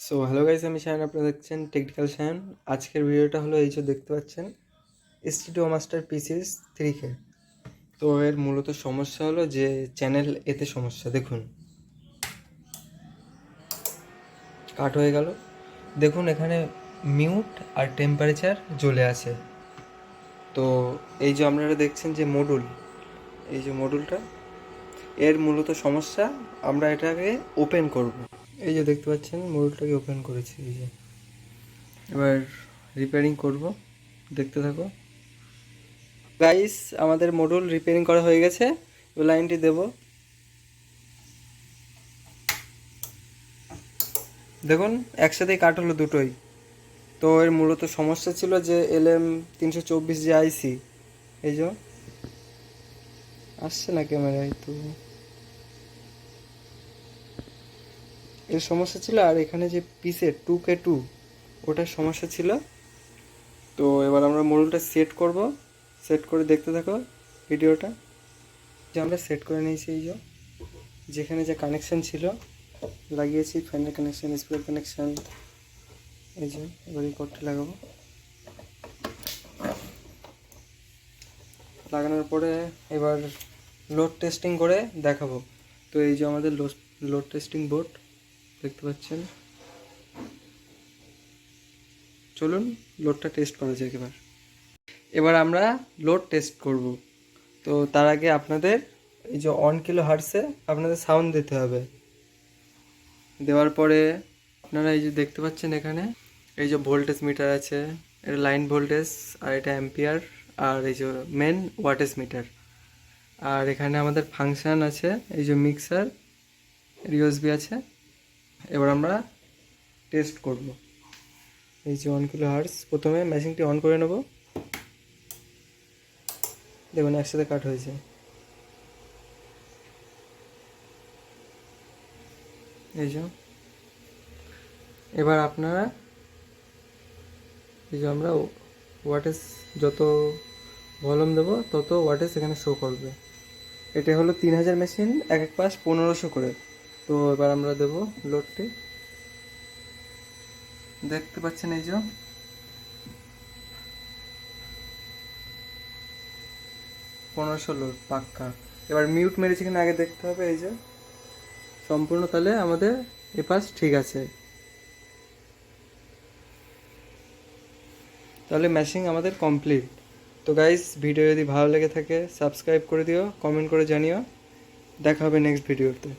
So hello guys, আমি শায়ন, আপনারা দেখছেন টেকনিক্যাল শায়ন। আজকের ভিডিওটা হলো এই যে দেখতে পাচ্ছেন স্টুডিও মাস্টার পিসিস 3K। তো এর মূলত সমস্যা হলো যে চ্যানেল এতে সমস্যা, দেখুন কাট হয়ে গেল। দেখুন এখানে মিউট আর টেম্পারেচার জ্বলে আছে। তো এই যে আপনারা দেখছেন যে মডুল, এই যে মডুলটা, এর মূলত সমস্যা। আমরা এটাকে ওপেন করব। এই যে দেখতে পাচ্ছেন মডুলটাকে ওপেন করেছি, এই যে এবার রিপেয়ারিং করব, দেখতে থাকো গাইস। আমাদের মডুল রিপেয়ারিং করা হয়ে গেছে। এবার লাইনটি দেব। দেখুন একসাথেই কাট হলো দুটোই। তো এর মূলত সমস্যা ছিল যে LM324 যে আইসি, এই যে আসছে না ক্যামেরায়, তো এর সমস্যা ছিল। আর এখানে যে পিসের 2K2 ওটার সমস্যা ছিল। তো এবার আমরা মডুলটা সেট করব। সেট করে দেখতে থাকো ভিডিওটা। যে আমরা সেট করে নিয়েছি, এই যে যেখানে যে কানেকশান ছিল লাগিয়েছি, ফ্যানের কানেকশান, স্পিকার কানেকশান, এই যে এবার এই কর্ডটা লাগাবো। লাগানোর পরে এবার লোড টেস্টিং করে দেখাবো। তো এই যে আমাদের লোড টেস্টিং বোর্ড দেখতে পাচ্ছেন। চলুন লোডটা টেস্ট করা যাক। এবার আমরা লোড টেস্ট করব। তো তার আগে আপনাদের এই যে 1 কিলো হার্টসে আপনাদের সাউন্ড দিতে হবে। দেওয়ার পরে আপনারা এই যে দেখতে পাচ্ছেন এখানে এই যে ভোল্টেজ মিটার আছে, এটা লাইন ভোল্টেজ, আর এটা অ্যাম্পিয়ার, আর এই যে মেন ওয়াটেজ মিটার। আর এখানে আমাদের ফাংশান আছে, এই যে মিক্সার, ইউএসবি আছে। এবার আমরা টেস্ট করব। এই যে 1 কিলো হার্টস, প্রথমে মেশিনটি অন করে নেব। দেখুন একসাথে কাট হয়েছে। এই যে এবার আপনারা এই যে আমরা ওয়াটেজ যত ভলিউম দেবো তত ওয়াটেজ এখানে শো করবে। এটা হলো 3000 মেশিন, এক এক পাশ 1500 করে। তো এবার আমরা দেব লোডটি, দেখতে পাচ্ছেন এই যে 1500 লোড পাক্কা। এবার মিউট মেরেছি কিনা আগে দেখতে হবে, এই যে সম্পূর্ণ, তাহলে আমাদের এ পাশ ঠিক আছে। তাহলে ম্যাশিং আমাদের কমপ্লিট। তো গাইস, ভিডিও যদি ভালো লেগে থাকে সাবস্ক্রাইব করে দিও, কমেন্ট করে জানিও। দেখা হবে নেক্সট ভিডিওতে।